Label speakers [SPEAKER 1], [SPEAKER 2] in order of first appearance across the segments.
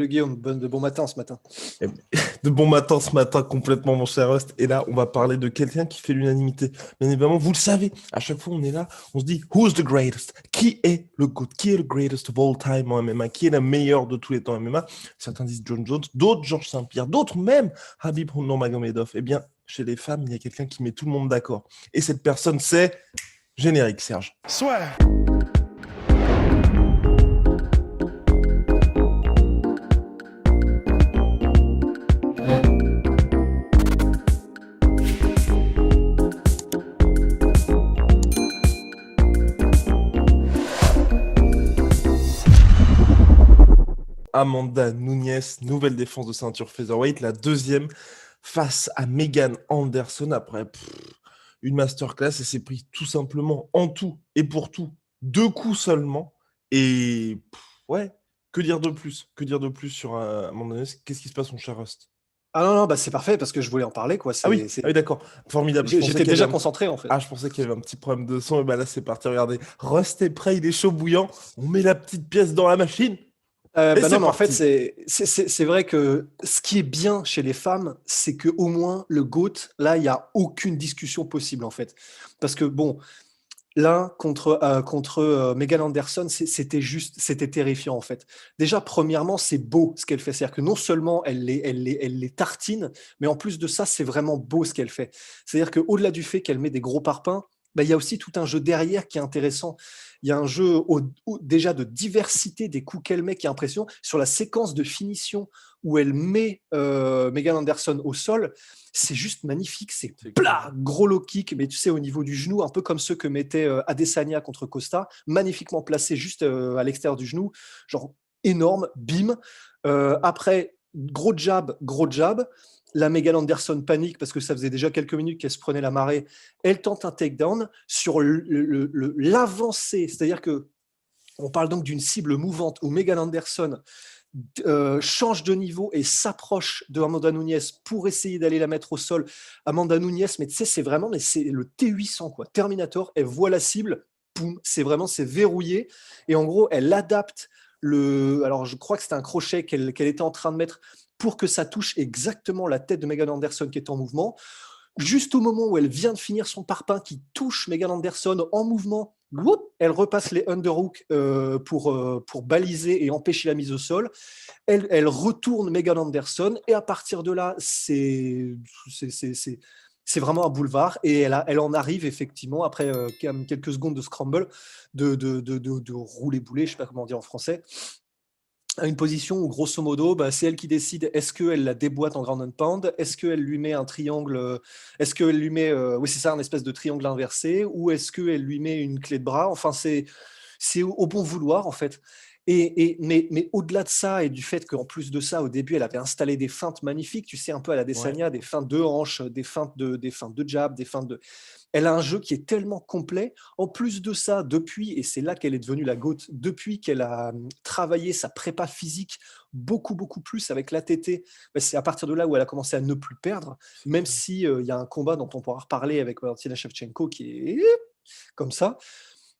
[SPEAKER 1] Le Guillaume, de bon matin ce matin.
[SPEAKER 2] Eh ben, De bon matin ce matin, complètement, mon cher Rust. Et là, on va parler de quelqu'un qui fait l'unanimité. Bien évidemment, vous le savez, à chaque fois on est là, on se dit, who's the greatest? Qui est le GOAT? Qui est le greatest of all time en MMA? Qui est le meilleur de tous les temps en MMA? Certains disent John Jones, d'autres Georges Saint-Pierre, d'autres même Habib Nurmagomedov. Eh bien, chez les femmes, il y a quelqu'un qui met tout le monde d'accord. Et cette personne, c'est générique, Serge.
[SPEAKER 3] Soit.
[SPEAKER 2] Amanda Nunes, nouvelle défense de ceinture featherweight, la deuxième face à Megan Anderson après une masterclass. Elle s'est pris tout simplement en tout et pour tout 2 coups seulement. Et ouais, que dire de plus? Que dire de plus sur Amanda Nunes? Qu'est-ce qui se passe, mon cher Rust?
[SPEAKER 1] Ah non, non, bah c'est parfait parce que je voulais en parler, quoi.
[SPEAKER 2] Ah oui, ah oui, d'accord, formidable.
[SPEAKER 1] J'étais déjà concentré, en fait.
[SPEAKER 2] Je pensais qu'il y avait un petit problème de son. Et bah là, c'est parti. Regardez, Rust est prêt, il est chaud bouillant. On met la petite pièce dans la machine. Et
[SPEAKER 1] Bah
[SPEAKER 2] c'est
[SPEAKER 1] non, mais en fait,
[SPEAKER 2] parti.
[SPEAKER 1] c'est vrai que ce qui est bien chez les femmes, c'est qu'au moins, le GOAT, là, il n'y a aucune discussion possible, en fait. Parce que, bon, là, contre Megan Anderson, c'était terrifiant, en fait. Déjà, premièrement, c'est beau ce qu'elle fait. C'est-à-dire que non seulement elle les tartine, mais en plus de ça, c'est vraiment beau ce qu'elle fait. C'est-à-dire qu'au-delà du fait qu'elle met des gros parpaings, bah, il y a aussi tout un jeu derrière qui est intéressant. Il y a un jeu déjà de diversité des coups qu'elle met qui est impressionnant. Sur la séquence de finition où elle met Megan Anderson au sol, c'est juste magnifique. C'est plat, gros low kick, mais tu sais, au niveau du genou, un peu comme ceux que mettait Adesanya contre Costa, magnifiquement placé juste à l'extérieur du genou, genre énorme, bim. Après, gros jab, gros jab. La Megan Anderson panique parce que ça faisait déjà quelques minutes qu'elle se prenait la marée. Elle tente un takedown sur l'avancée, c'est-à-dire que on parle donc d'une cible mouvante où Megan Anderson change de niveau et s'approche de Amanda Nunes pour essayer d'aller la mettre au sol. Amanda Nunes, mais tu sais, c'est le T800, quoi. Terminator, elle voit la cible, boum, c'est verrouillé. Et en gros, elle adapte alors je crois que c'était un crochet qu'elle était en train de mettre pour que ça touche exactement la tête de Megan Anderson qui est en mouvement. Juste au moment où elle vient de finir son parpaing qui touche Megan Anderson en mouvement, elle repasse les underhooks pour baliser et empêcher la mise au sol. Elle retourne Megan Anderson et à partir de là, c'est vraiment un boulevard et elle en arrive effectivement après quelques secondes de scramble, de rouler boulet, je ne sais pas comment dire en français, à une position où, grosso modo, bah, c'est elle qui décide est-ce qu'elle la déboîte en ground and pound, est-ce qu'elle lui met un triangle, est-ce qu'elle lui met, oui, c'est ça, un espèce de triangle inversé, ou est-ce qu'elle lui met une clé de bras. Enfin, c'est au bon vouloir, en fait. Mais au-delà de ça, et du fait qu'en plus de ça, au début, elle avait installé des feintes magnifiques, tu sais, un peu à la
[SPEAKER 2] Ouais.
[SPEAKER 1] Adesanya, des feintes de hanches, des feintes de jab, des feintes de. Elle a un jeu qui est tellement complet. En plus de ça, depuis, et c'est là qu'elle est devenue la GOAT, depuis qu'elle a travaillé sa prépa physique beaucoup, beaucoup plus avec l'ATT, bah, c'est à partir de là où elle a commencé à ne plus perdre, même si il y a un combat dont on pourra reparler avec Valentina Shevchenko qui est comme ça.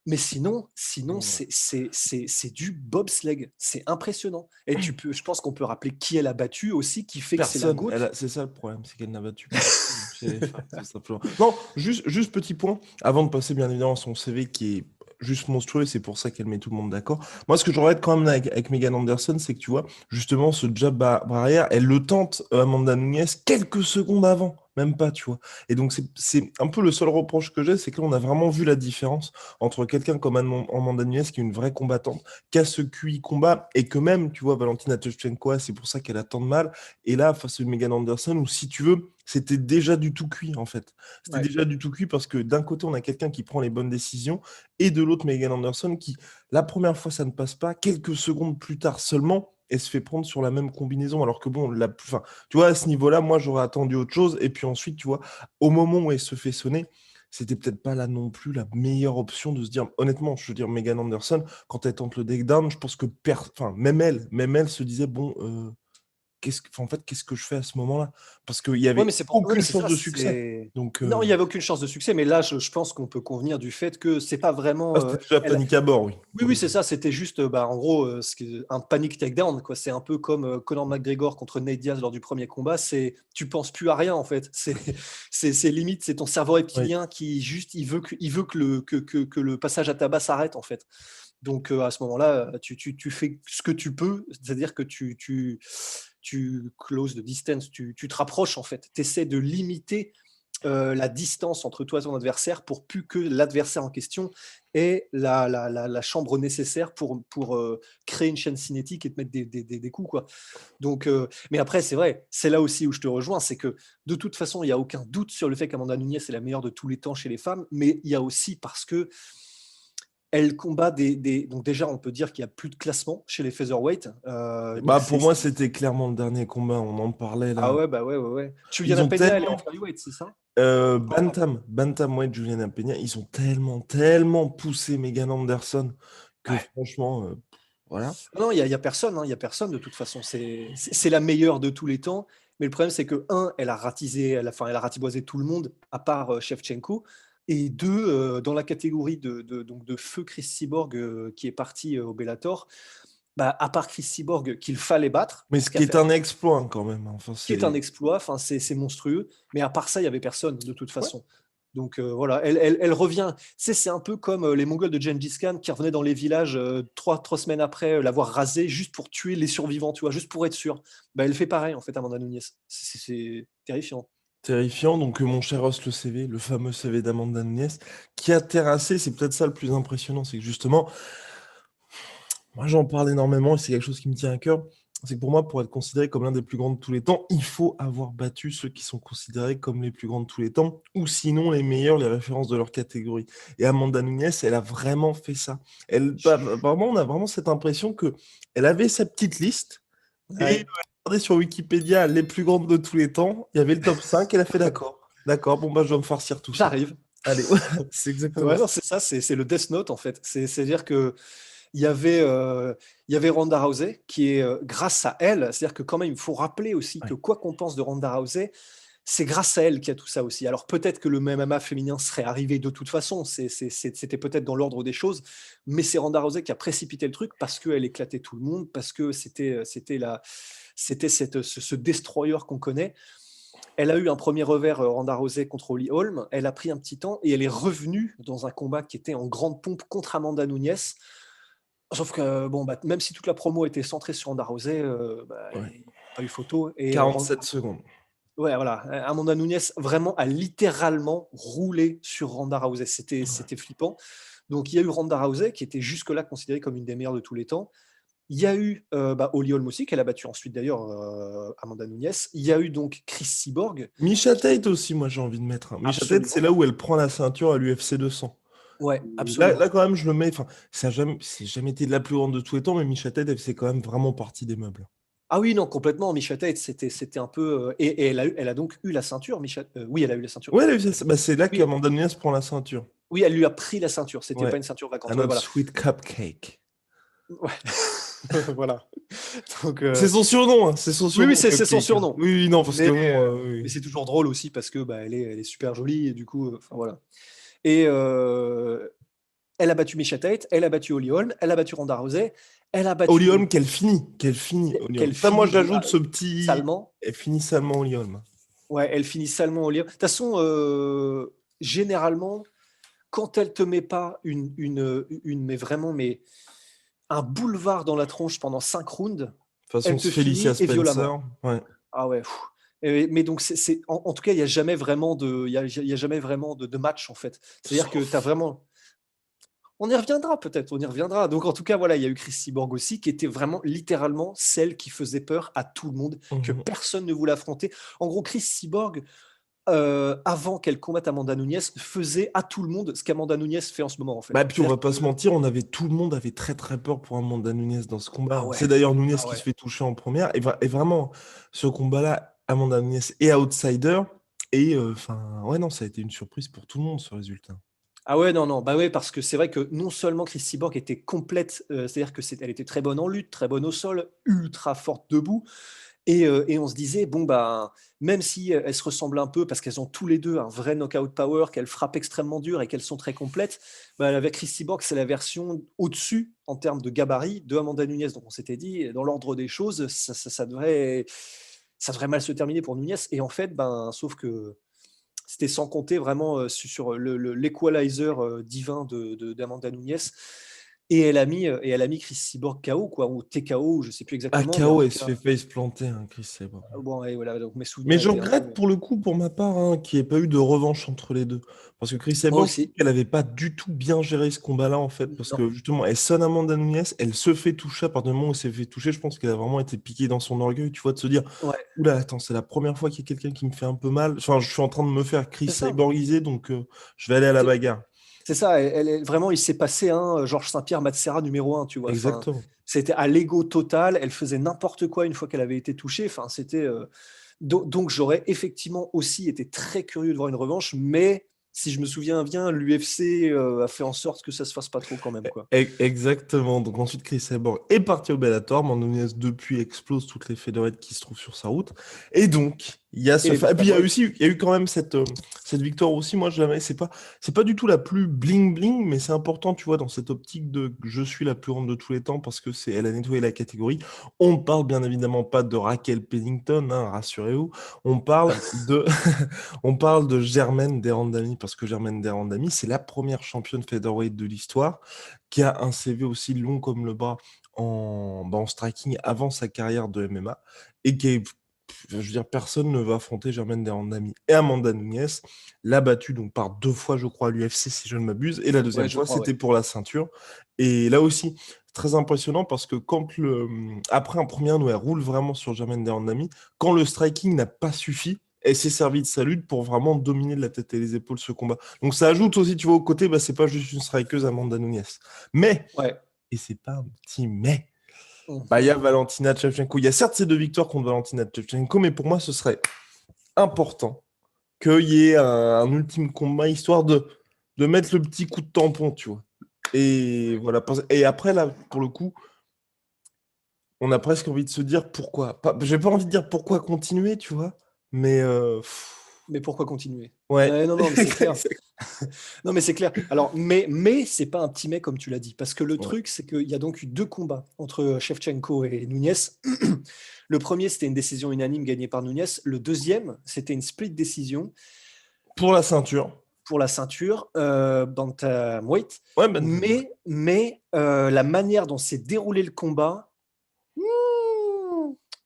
[SPEAKER 1] Mais sinon,
[SPEAKER 2] Ouais.
[SPEAKER 1] c'est du bobsleigh. C'est impressionnant. Et je pense qu'on peut rappeler qui elle a battu aussi, qui fait que c'est la
[SPEAKER 2] Personne,
[SPEAKER 1] GOAT.
[SPEAKER 2] c'est ça le problème, c'est qu'elle n'a battu personne chez les femmes, tout simplement. Non, juste petit point, avant de passer bien évidemment à son CV qui est juste monstrueux, et c'est pour ça qu'elle met tout le monde d'accord. Moi, ce que je regrette quand même avec Megan Anderson, c'est que tu vois, justement, ce jab barrière, elle le tente, Amanda Nunes, quelques secondes avant, même pas, tu vois. Et donc, c'est un peu le seul reproche que j'ai, c'est que là, on a vraiment vu la différence entre quelqu'un comme Amanda Nunes, qui est une vraie combattante, qui a ce QI combat, et que même, tu vois, Valentina Shevchenko, c'est pour ça qu'elle a tant de mal. Et là, face à Megan Anderson, où si tu veux, c'était déjà du tout cuit, en fait. C'était
[SPEAKER 1] Ouais.
[SPEAKER 2] déjà du tout cuit parce que d'un côté, on a quelqu'un qui prend les bonnes décisions et de l'autre, Megan Anderson qui, la première fois, ça ne passe pas. Quelques secondes plus tard seulement, elle se fait prendre sur la même combinaison. Alors que bon, enfin, tu vois, à ce niveau-là, moi, j'aurais attendu autre chose. Et puis ensuite, tu vois, au moment où elle se fait sonner, c'était peut-être pas là non plus la meilleure option de se dire, honnêtement, je veux dire, Megan Anderson, quand elle tente le takedown, je pense que, enfin, même elle se disait, bon, en fait, qu'est-ce que je fais à ce moment-là? Parce qu'il y
[SPEAKER 1] Ouais,
[SPEAKER 2] avait
[SPEAKER 1] mais c'est pour ouais, mais
[SPEAKER 2] aucune
[SPEAKER 1] c'est
[SPEAKER 2] chance
[SPEAKER 1] ça,
[SPEAKER 2] de succès.
[SPEAKER 1] c'est
[SPEAKER 2] Donc,
[SPEAKER 1] non, il y avait aucune chance de succès, mais là, je pense qu'on peut convenir du fait que c'est pas vraiment,
[SPEAKER 2] c'était déjà
[SPEAKER 1] elle
[SPEAKER 2] panique à bord, oui.
[SPEAKER 1] oui, oui,
[SPEAKER 2] Oui.
[SPEAKER 1] c'est ça, c'était juste, bah, en gros, un panic takedown, quoi. C'est un peu comme, Conor McGregor contre Nate Diaz lors du premier combat, c'est tu penses plus à rien, en fait. C'est limite, c'est ton cerveau
[SPEAKER 2] Oui.
[SPEAKER 1] reptilien qui juste il veut que le passage à tabac s'arrête, en fait. Donc, à ce moment-là, tu fais ce que tu peux, c'est-à-dire que tu close the distance, tu te rapproches, en fait. Tu essaies de limiter, la distance entre toi et ton adversaire pour plus que l'adversaire en question ait la chambre nécessaire pour créer une chaîne cinétique et te mettre des coups, quoi. Donc, mais après, c'est vrai, c'est là aussi où je te rejoins, c'est que de toute façon, il n'y a aucun doute sur le fait qu'Amanda Nunes est la meilleure de tous les temps chez les femmes, mais il y a aussi parce que elle combat donc déjà, on peut dire qu'il n'y a plus de classement chez les featherweight. Donc
[SPEAKER 2] Bah, pour moi, c'était clairement le dernier combat. On en parlait
[SPEAKER 1] ah
[SPEAKER 2] là.
[SPEAKER 1] ouais, bah ouais, ouais, ouais.
[SPEAKER 2] Ils
[SPEAKER 1] Juliana
[SPEAKER 2] ont
[SPEAKER 1] Peña, elle est en
[SPEAKER 2] tellement.
[SPEAKER 1] flyweight, c'est ça?
[SPEAKER 2] Bantamweight, Juliana Peña, ils ont tellement poussé Megan Anderson que
[SPEAKER 1] Ouais.
[SPEAKER 2] franchement, voilà.
[SPEAKER 1] Non, il y a personne, hein, il y a personne de toute façon. C'est la meilleure de tous les temps. Mais le problème, c'est que, un, elle a ratiboisé tout le monde, à part Shevchenko. Et deux, dans la catégorie donc de feu Chris Cyborg qui est parti au Bellator, bah, à part Chris Cyborg qu'il fallait battre,
[SPEAKER 2] Mais
[SPEAKER 1] ce
[SPEAKER 2] ce
[SPEAKER 1] qu'a
[SPEAKER 2] qui est
[SPEAKER 1] fait,
[SPEAKER 2] un exploit hein, quand même. Enfin,
[SPEAKER 1] qui est un
[SPEAKER 2] c'est.
[SPEAKER 1] exploit, enfin, c'est monstrueux. Mais à part ça, il n'y avait personne de toute
[SPEAKER 2] Ouais.
[SPEAKER 1] façon. Donc voilà, elle revient. Tu sais, c'est un peu comme les Mongols de Gengis Khan qui revenaient dans les villages trois semaines après l'avoir rasé juste pour tuer les survivants, tu vois, juste pour être sûr. Bah, elle fait pareil en fait, Amanda Nunes. C'est terrifiant.
[SPEAKER 2] Terrifiant. Donc, mon cher Ross, le CV, le fameux CV d'Amanda Nunes, qui a terrassé, c'est peut-être ça le plus impressionnant, c'est que justement, moi j'en parle énormément et c'est quelque chose qui me tient à cœur. C'est que pour moi, pour être considéré comme l'un des plus grands de tous les temps, il faut avoir battu ceux qui sont considérés comme les plus grands de tous les temps, ou sinon les meilleurs, les références de leur catégorie. Et Amanda Nunes, elle a vraiment fait ça. Vraiment, on a vraiment cette impression que elle avait sa petite liste et
[SPEAKER 1] Ouais,
[SPEAKER 2] regardez sur Wikipédia les plus grandes de tous les temps. Il y avait le top 5, elle a fait d'accord. D'accord, bon bah je dois me farcir tout ça.
[SPEAKER 1] j'arrive.
[SPEAKER 2] Allez, c'est exactement
[SPEAKER 1] Ouais,
[SPEAKER 2] ça.
[SPEAKER 1] non, c'est ça, c'est le Death Note en fait. C'est-à-dire que il y avait, il y avait Ronda Rousey qui est, grâce à elle, c'est-à-dire que quand même, il faut rappeler aussi que
[SPEAKER 2] Ouais.
[SPEAKER 1] quoi qu'on pense de Ronda Rousey, c'est grâce à elle qu'il y a tout ça aussi. Alors peut-être que le MMA féminin serait arrivé de toute façon, c'était peut-être dans l'ordre des choses, mais c'est Ronda Rousey qui a précipité le truc parce qu'elle éclatait tout le monde, parce que c'était ce destroyer qu'on connaît. Elle a eu un premier revers, Ronda Rousey contre Holly Holm. Elle a pris un petit temps et elle est revenue dans un combat qui était en grande pompe contre Amanda Nunes. Sauf que, bon, bah, même si toute la promo était centrée sur Ronda Rousey, bah, il
[SPEAKER 2] Ouais.
[SPEAKER 1] n'y a pas eu photo. Et
[SPEAKER 2] 47 secondes.
[SPEAKER 1] ouais, voilà, Amanda Nunes vraiment a littéralement roulé sur Ronda Rousey.
[SPEAKER 2] Ouais.
[SPEAKER 1] C'était flippant. Donc il y a eu Ronda Rousey qui était jusque-là considérée comme une des meilleures de tous les temps. Il y a eu bah, Holly Holm aussi, qu'elle a battu ensuite d'ailleurs, Amanda Nunes. Il y a eu donc Chris Cyborg.
[SPEAKER 2] Misha Tate aussi, moi j'ai envie de mettre. Misha Tate, c'est
[SPEAKER 1] Absolument.
[SPEAKER 2] là où elle prend la ceinture à l'UFC 200.
[SPEAKER 1] Ouais,
[SPEAKER 2] Là,
[SPEAKER 1] absolument.
[SPEAKER 2] quand même, je le mets. Enfin, c'est jamais été de la plus grande de tous les temps, mais Misha Tate, elle fait quand même vraiment partie des meubles.
[SPEAKER 1] Ah oui, non, complètement. Misha Tate, c'était un peu. Et elle a donc eu la ceinture, Misha. Oui, elle a eu la ceinture.
[SPEAKER 2] Ouais, elle a eu ça. Bah, c'est là
[SPEAKER 1] Oui,
[SPEAKER 2] qu'Amanda Nunes prend la ceinture.
[SPEAKER 1] oui, elle lui a pris la ceinture. C'était
[SPEAKER 2] Ouais.
[SPEAKER 1] pas une ceinture vacante.
[SPEAKER 2] Un
[SPEAKER 1] Ouais,
[SPEAKER 2] autre
[SPEAKER 1] voilà.
[SPEAKER 2] sweet cupcake.
[SPEAKER 1] Ouais. Voilà. Donc,
[SPEAKER 2] C'est son surnom, hein. C'est son
[SPEAKER 1] oui, oui,
[SPEAKER 2] surnom,
[SPEAKER 1] c'est son
[SPEAKER 2] cupcake.
[SPEAKER 1] surnom.
[SPEAKER 2] Oui, oui, non, parce que
[SPEAKER 1] Mais,
[SPEAKER 2] bon,
[SPEAKER 1] mais
[SPEAKER 2] oui.
[SPEAKER 1] c'est toujours drôle aussi parce que bah, elle est super jolie et du coup, enfin voilà. Et elle a battu Misha Tate, elle a battu Holly Holm, elle a battu Ronda Rousey, elle a
[SPEAKER 2] Holly
[SPEAKER 1] battu donc
[SPEAKER 2] Holm, qu'elle finit, Holly Holm.
[SPEAKER 1] qu'elle
[SPEAKER 2] Ça, moi,
[SPEAKER 1] finit
[SPEAKER 2] j'ajoute ce petit.
[SPEAKER 1] salement.
[SPEAKER 2] Elle finit salement Holly Holm.
[SPEAKER 1] Ouais, elle finit salement Holly Holm. De toute façon, généralement, quand elle te met pas mais vraiment mais un boulevard dans la tronche pendant 5 rounds,
[SPEAKER 2] Façon
[SPEAKER 1] elle te
[SPEAKER 2] Felicia
[SPEAKER 1] finit et violemment.
[SPEAKER 2] Spencer. Ouais.
[SPEAKER 1] Ah ouais. Mais donc en tout cas, il y a jamais vraiment il y a jamais vraiment de match en fait. C'est-à-dire que tu as
[SPEAKER 2] Sauf.
[SPEAKER 1] vraiment on y reviendra peut-être, on y reviendra. Donc en tout cas, voilà, il y a eu Chris Cyborg aussi, qui était vraiment littéralement celle qui faisait peur à tout le monde, que
[SPEAKER 2] Mhm.
[SPEAKER 1] personne ne voulait affronter. En gros, Chris Cyborg, avant qu'elle combatte Amanda Nunes, faisait à tout le monde ce qu'Amanda Nunes fait en ce moment, en fait.
[SPEAKER 2] Bah, puis on
[SPEAKER 1] C'est-à-dire
[SPEAKER 2] va pas
[SPEAKER 1] que
[SPEAKER 2] se mentir, tout le monde avait très très peur pour Amanda Nunes dans ce
[SPEAKER 1] ah
[SPEAKER 2] combat.
[SPEAKER 1] ouais,
[SPEAKER 2] C'est d'ailleurs Nunes
[SPEAKER 1] ah
[SPEAKER 2] qui
[SPEAKER 1] ouais.
[SPEAKER 2] se fait toucher en première. Et vraiment, ce combat-là, Amanda Nunes est outsider. Et enfin, ouais, non, ça a été une surprise pour tout le monde, ce résultat.
[SPEAKER 1] Ah ouais, non, non, bah ouais, parce que c'est vrai que non seulement Chris Cyborg était complète, c'est-à-dire que elle était très bonne en lutte, très bonne au sol, ultra forte debout, Et on se disait, bon, bah, même si elles se ressemblent un peu, parce qu'elles ont tous les deux un vrai knockout power, qu'elles frappent extrêmement dur et qu'elles sont très complètes, bah, avec Christy Borg, c'est la version au-dessus en termes de gabarit de Amanda Nunes. Donc on s'était dit, dans l'ordre des choses, ça devrait mal se terminer pour Nunes. Et en fait, ben, sauf que c'était sans compter vraiment sur l'equalizer divin d'Amanda Nunes. Et elle a mis Chris Cyborg KO, quoi, ou TKO, ou je sais plus
[SPEAKER 2] À
[SPEAKER 1] exactement, mais en
[SPEAKER 2] KO,
[SPEAKER 1] tout
[SPEAKER 2] elle se
[SPEAKER 1] cas,
[SPEAKER 2] fait face planter, hein, Chris Sabre.
[SPEAKER 1] bon, et voilà, donc mes
[SPEAKER 2] Mais
[SPEAKER 1] souvenirs
[SPEAKER 2] je
[SPEAKER 1] étaient un
[SPEAKER 2] regrette
[SPEAKER 1] peu.
[SPEAKER 2] pour le coup, pour ma part, hein, qu'il n'y ait pas eu de revanche entre les deux. Parce que Chris
[SPEAKER 1] Moi
[SPEAKER 2] Sabre, je trouve
[SPEAKER 1] aussi.
[SPEAKER 2] qu'elle n'avait pas du tout bien géré ce combat-là, en fait. Parce
[SPEAKER 1] Non.
[SPEAKER 2] que justement, elle sonne Amanda Nunes, elle se fait toucher. À partir du moment où elle s'est fait toucher, je pense qu'elle a vraiment été piquée dans son orgueil, tu vois, de se dire,
[SPEAKER 1] Ouais,
[SPEAKER 2] oula, attends, c'est la première fois qu'il y a quelqu'un qui me fait un peu mal. Enfin, je suis en train de me faire Chris
[SPEAKER 1] c'est ça.
[SPEAKER 2] Cyborgiser, donc je vais aller à la
[SPEAKER 1] C'est
[SPEAKER 2] bagarre.
[SPEAKER 1] c'est ça. Vraiment, il s'est passé un Georges Saint-Pierre Matsera numéro un, tu vois. Enfin,
[SPEAKER 2] Exactement.
[SPEAKER 1] c'était à l'ego total. Elle faisait n'importe quoi une fois qu'elle avait été touchée. Enfin, c'était. Donc, j'aurais effectivement aussi été très curieux de voir une revanche, mais si je me souviens bien, l'UFC a fait en sorte que ça se fasse pas trop quand même, quoi.
[SPEAKER 2] Exactement. Donc ensuite, Chris Cyborg est parti au Bellator. Amanda Nunes, depuis, explose toutes les featherweights qui se trouvent sur sa route. Et donc, il y a
[SPEAKER 1] Et
[SPEAKER 2] ce
[SPEAKER 1] les
[SPEAKER 2] et puis il y a
[SPEAKER 1] bantamweight.
[SPEAKER 2] aussi, il y a eu quand même cette victoire aussi. Moi, je l'avais, c'est pas du tout la plus bling bling, mais c'est important, tu vois, dans cette optique de je suis la plus grande de tous les temps parce que elle a nettoyé la catégorie. On ne parle bien évidemment pas de Raquel Pennington, hein, rassurez-vous. On parle de, on parle de Germaine Derandami parce que Germaine Derandami, c'est la première championne featherweight de l'histoire qui a un CV aussi long comme le bras en striking avant sa carrière de MMA et qui est, je veux dire, personne ne va affronter Germaine Derandami. Et Amanda Nunes l'a battue donc par 2 fois, je crois, à l'UFC, si je ne m'abuse, et la
[SPEAKER 1] Ouais,
[SPEAKER 2] deuxième
[SPEAKER 1] je
[SPEAKER 2] fois,
[SPEAKER 1] crois, ouais.
[SPEAKER 2] c'était pour la ceinture. Et là aussi, très impressionnant parce que après un premier round où elle roule vraiment sur Germaine Derandami, quand le striking n'a pas suffi, elle s'est servie de sa lutte pour vraiment dominer de la tête et les épaules ce combat. Donc ça ajoute aussi, tu vois, au côté, bah, c'est pas juste une strikeuse Amanda Nunes. Mais,
[SPEAKER 1] Ouais.
[SPEAKER 2] et c'est pas un petit mais, bah, il y
[SPEAKER 1] Mhm.
[SPEAKER 2] a Valentina Shevchenko. Il y a certes ces 2 victoires contre Valentina Shevchenko, mais pour moi, ce serait important qu'il y ait un ultime combat, histoire de mettre le petit coup de tampon, tu vois. Et voilà. Et après, là, pour le coup, on a presque envie de se dire pourquoi. J'ai pas envie de dire pourquoi continuer, tu vois. Mais
[SPEAKER 1] Mais pourquoi continuer?
[SPEAKER 2] ouais.
[SPEAKER 1] Ouais, non, non, mais c'est clair. Non, mais c'est clair. Alors, mais c'est pas un petit mais comme tu l'as dit, parce que le
[SPEAKER 2] Ouais.
[SPEAKER 1] truc, c'est qu'il y a donc eu deux combats entre Shevchenko et Nunez. Le premier, c'était une décision unanime gagnée par Nunez. Le deuxième, c'était une split décision
[SPEAKER 2] Pour la ceinture.
[SPEAKER 1] pour la ceinture bantamweight.
[SPEAKER 2] Ouais, ben, ouais.
[SPEAKER 1] Mais la manière dont s'est déroulé le combat,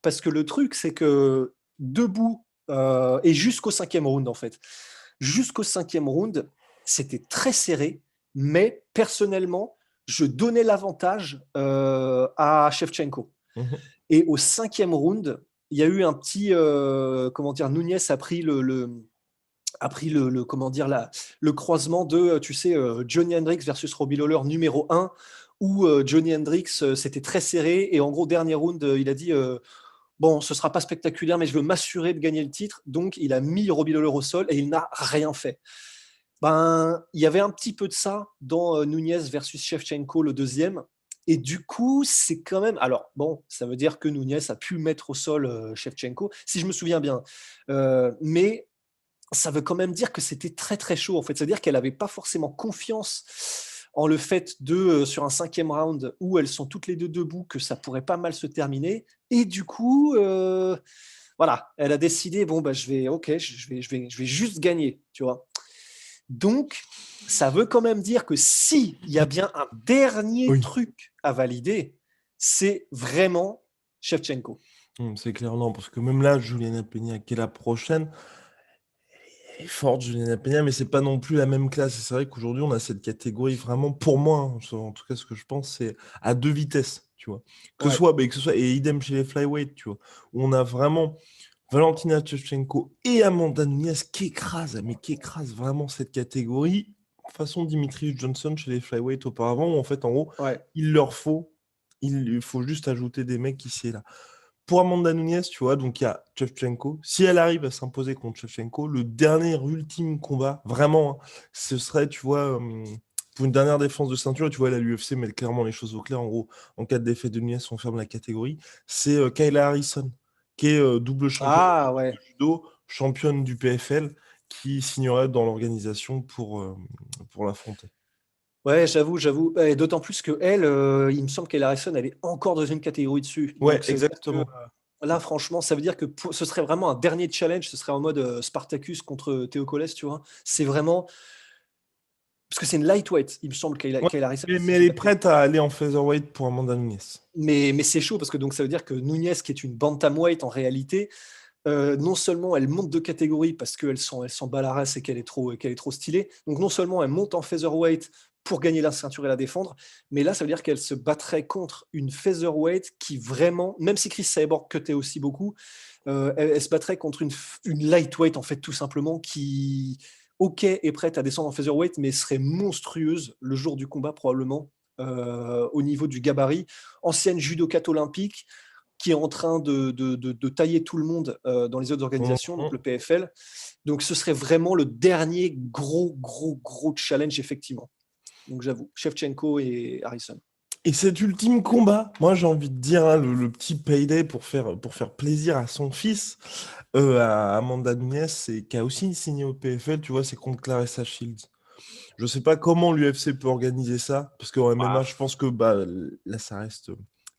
[SPEAKER 1] parce que le truc, c'est que debout et jusqu'au cinquième round, en fait, jusqu'au cinquième round, c'était très serré, mais personnellement, je donnais l'avantage à Shevchenko.
[SPEAKER 2] Mhm.
[SPEAKER 1] Et au cinquième round, il y a eu un petit, comment dire, Nunez comment dire, le croisement de, tu sais, Johnny Hendricks versus Robbie Lawler numéro un, où Johnny Hendricks, c'était très serré, et en gros, dernier round, il a dit, bon, ce sera pas spectaculaire, mais je veux m'assurer de gagner le titre. Donc, il a mis Robbie Lawler au sol et il n'a rien fait. Ben, il y avait un petit peu de ça dans Nunez versus Shevchenko, le deuxième. Et du coup, c'est quand même. Alors, bon, ça veut dire que Nunez a pu mettre au sol Shevchenko, si je me souviens bien. Mais ça veut quand même dire que c'était très, très chaud, en fait. C'est-à-dire qu'elle n'avait pas forcément confiance en le fait sur un cinquième round où elles sont toutes les deux debout, que ça pourrait pas mal se terminer. Et du coup, voilà, elle a décidé, bon, bah, je vais juste gagner, tu vois. Donc, ça veut quand même dire que si il y a bien un dernier
[SPEAKER 2] Oui.
[SPEAKER 1] truc à valider, c'est vraiment Shevchenko.
[SPEAKER 2] C'est clair, non, parce que même là, Juliana Peña, qui est la prochaine, elle est forte, Juliana Peña, mais c'est pas non plus la même classe. Et c'est vrai qu'aujourd'hui, on a cette catégorie vraiment, pour moi, hein, en tout cas, ce que je pense, c'est à 2 vitesses, tu vois.
[SPEAKER 1] Ouais,
[SPEAKER 2] Que ce soit, et idem chez les flyweight, tu vois, où on a vraiment Valentina Shevchenko et Amanda Nunes qui écrasent vraiment cette catégorie, façon Dimitri Johnson chez les flyweight auparavant, où en fait, en gros,
[SPEAKER 1] ouais,
[SPEAKER 2] il leur faut, il faut juste ajouter des mecs ici et là. Pour Amanda Nunes, tu vois, donc il y a Shevchenko. Si elle arrive à s'imposer contre Shevchenko, le dernier ultime combat, vraiment, hein, ce serait, tu vois, pour une dernière défense de ceinture, tu vois, la l'UFC met clairement les choses au clair. En gros, en cas de défaite de Nunes, on ferme la catégorie. C'est Kayla Harrison qui est double championne
[SPEAKER 1] Ah ouais.
[SPEAKER 2] de judo, championne du PFL, qui signerait dans l'organisation pour l'affronter.
[SPEAKER 1] Ouais, j'avoue. Et d'autant plus que elle, il me semble qu'Ella Harrison, elle est encore dans une catégorie dessus.
[SPEAKER 2] Ouais,
[SPEAKER 1] Donc ça veut dire que,
[SPEAKER 2] exactement.
[SPEAKER 1] là, franchement, ça veut dire que ce serait vraiment un dernier challenge. Ce serait en mode Spartacus contre Théo Collès, tu vois. C'est vraiment. Parce que c'est une lightweight, il me semble,
[SPEAKER 2] Ouais,
[SPEAKER 1] Kayla Harrison.
[SPEAKER 2] mais
[SPEAKER 1] Si
[SPEAKER 2] elle
[SPEAKER 1] je dis
[SPEAKER 2] est
[SPEAKER 1] pas de bêtises.
[SPEAKER 2] prête à aller en featherweight pour Amanda Nunes.
[SPEAKER 1] Mais c'est chaud parce que donc ça veut dire que Nunez, qui est une bantamweight en réalité, non seulement elle monte de catégorie parce elle s'en bat la race et qu'elle est trop stylée, donc non seulement elle monte en featherweight pour gagner la ceinture et la défendre, mais là ça veut dire qu'elle se battrait contre une featherweight qui vraiment, même si Chris Cyborg cutait aussi beaucoup, elle se battrait contre une lightweight en fait tout simplement qui, ok, est prête à descendre en featherweight, mais serait monstrueuse le jour du combat probablement au niveau du gabarit. Ancienne judokate olympique, qui est en train de tailler tout le monde dans les autres organisations, donc le PFL. Donc ce serait vraiment le dernier gros challenge, effectivement. Donc j'avoue, Shevchenko et Harrison.
[SPEAKER 2] Et cet ultime combat, moi j'ai envie de dire, hein, le petit payday pour faire plaisir à son fils, à Amanda Nunes, c'est qui a aussi signé au PFL, tu vois, c'est contre Claressa Shields. Je sais pas comment l'UFC peut organiser ça, parce qu'en MMA,
[SPEAKER 1] Ah,
[SPEAKER 2] je pense que bah, là, ça reste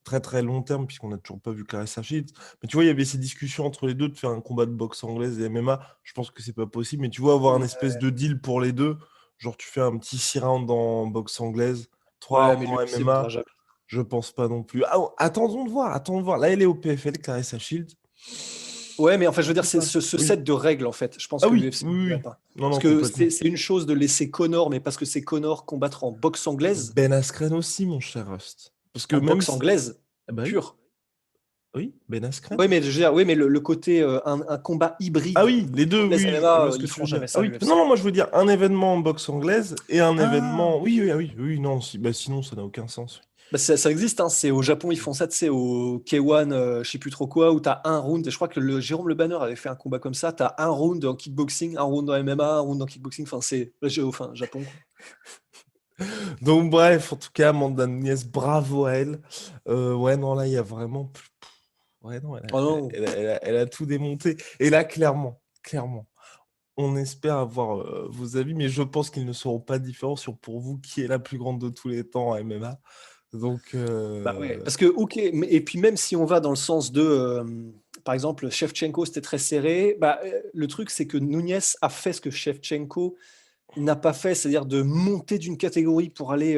[SPEAKER 2] très très long terme, puisqu'on n'a toujours pas vu Claressa Shields. Mais tu vois, il y avait ces discussions entre les deux de faire un combat de boxe anglaise et MMA. Je pense que c'est pas possible, mais tu vois, avoir un espèce de deal pour les deux, genre tu fais un petit 6 rounds en boxe anglaise, 3
[SPEAKER 1] ouais,
[SPEAKER 2] rounds
[SPEAKER 1] mais
[SPEAKER 2] en
[SPEAKER 1] l'UFC voudra
[SPEAKER 2] MMA,
[SPEAKER 1] jamais.
[SPEAKER 2] je pense pas non plus. Ah, oh, attendons de voir, attendons de voir. Là, elle est au PFL, Claressa Shields.
[SPEAKER 1] Ouais, mais en fait, je veux dire, c'est
[SPEAKER 2] Ouais.
[SPEAKER 1] ce
[SPEAKER 2] Oui.
[SPEAKER 1] set de règles, en fait. Je pense
[SPEAKER 2] Ah
[SPEAKER 1] que
[SPEAKER 2] oui,
[SPEAKER 1] l'UFC ne
[SPEAKER 2] oui,
[SPEAKER 1] voudrait
[SPEAKER 2] oui.
[SPEAKER 1] pas.
[SPEAKER 2] Non,
[SPEAKER 1] Parce
[SPEAKER 2] non,
[SPEAKER 1] que
[SPEAKER 2] complètement.
[SPEAKER 1] c'est une chose de laisser Connor, mais parce que c'est Connor combattre en boxe anglaise,
[SPEAKER 2] Ben Askren aussi, mon cher Rust. Parce que
[SPEAKER 1] en
[SPEAKER 2] même
[SPEAKER 1] boxe
[SPEAKER 2] si...
[SPEAKER 1] anglaise
[SPEAKER 2] Ah bah oui,
[SPEAKER 1] pure.
[SPEAKER 2] oui, Ben Askren.
[SPEAKER 1] Oui, mais je veux dire, oui, mais le côté un combat
[SPEAKER 2] Ah
[SPEAKER 1] hybride
[SPEAKER 2] oui, les deux,
[SPEAKER 1] anglaise
[SPEAKER 2] oui, je
[SPEAKER 1] MMA,
[SPEAKER 2] vois ce que
[SPEAKER 1] ils
[SPEAKER 2] tu
[SPEAKER 1] feront
[SPEAKER 2] veux dire.
[SPEAKER 1] jamais
[SPEAKER 2] Ah
[SPEAKER 1] ça,
[SPEAKER 2] oui, non,
[SPEAKER 1] l'UFC.
[SPEAKER 2] non, moi je veux dire un événement en boxe anglaise et un
[SPEAKER 1] Ah,
[SPEAKER 2] événement... Oui, oui, ah oui, oui, non, bah, sinon ça n'a aucun sens.
[SPEAKER 1] bah, ça existe, hein. C'est au Japon, ils font ça, tu sais, au K1, je sais plus trop quoi, où tu as un round. Je crois que Jérôme Le Banner avait fait un combat comme ça. Tu as un round en kickboxing, un round en MMA, un round en kickboxing. Enfin, enfin, Japon, quoi.
[SPEAKER 2] Donc bref, en tout cas, Amanda Nunes, bravo à elle. Ouais, non, là, il y a vraiment... Ouais, non,
[SPEAKER 1] Oh non.
[SPEAKER 2] elle a tout démonté. Et là, clairement, on espère avoir vos avis, mais je pense qu'ils ne seront pas différents sur pour vous qui est la plus grande de tous les temps en MMA. Donc,
[SPEAKER 1] Bah ouais, parce que, ok, et puis même si on va dans le sens de, par exemple, Shevchenko, c'était très serré, bah, le truc, c'est que Nunez a fait ce que Shevchenko n'a pas fait, c'est-à-dire de monter d'une catégorie pour aller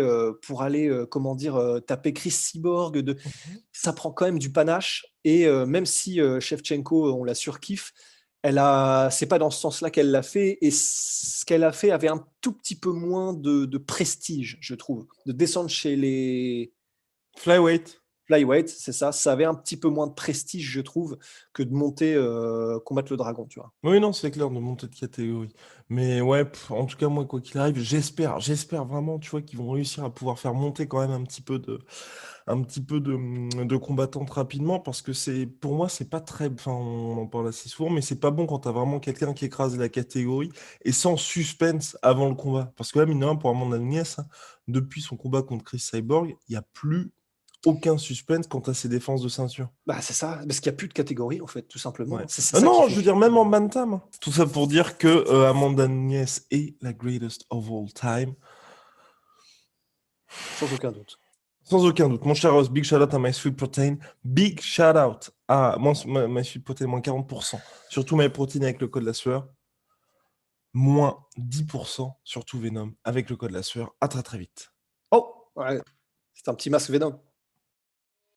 [SPEAKER 1] comment dire, taper Chris Cyborg.
[SPEAKER 2] mhm.
[SPEAKER 1] Ça prend quand même du panache. Et même si Shevchenko, on la surkiffe, c'est pas dans ce sens-là qu'elle l'a fait. Et ce qu'elle a fait avait un tout petit peu moins de prestige, je trouve. De descendre chez les
[SPEAKER 2] Flyweight.
[SPEAKER 1] flyweight, c'est ça. Ça avait un petit peu moins de prestige, je trouve, que de monter combattre le dragon, tu vois.
[SPEAKER 2] Oui, non, c'est clair de monter de catégorie. Mais ouais, en tout cas, moi, quoi qu'il arrive, j'espère vraiment, tu vois, qu'ils vont réussir à pouvoir faire monter quand même un petit peu de combattantes rapidement, parce que pour moi, c'est pas très, enfin, on en parle assez souvent, mais c'est pas bon quand t'as vraiment quelqu'un qui écrase la catégorie et sans suspense avant le combat. Parce que là, mine de rien, pour Amanda Nunes, hein, depuis son combat contre Chris Cyborg, il n'y a plus aucun suspense quant à ses défenses de ceinture.
[SPEAKER 1] Bah, c'est ça, parce qu'il n'y a plus de catégorie, en fait, tout simplement,
[SPEAKER 2] Ouais.
[SPEAKER 1] hein. C'est ça qui
[SPEAKER 2] Non,
[SPEAKER 1] fait
[SPEAKER 2] je veux
[SPEAKER 1] chier.
[SPEAKER 2] dire, même en bantam, hein. Tout ça pour dire que Amanda Nunes est la greatest of all time.
[SPEAKER 1] Sans aucun doute.
[SPEAKER 2] Sans aucun doute. Mon cher Ross, big shout out à My Sweet Protein. Big shout out à My Sweet Protein, moins 40%. Surtout My Protein avec le code la sueur. Moins 10% sur tout Venom avec le code la sueur. À très très vite.
[SPEAKER 1] Oh, ouais, c'est un petit masque Venom.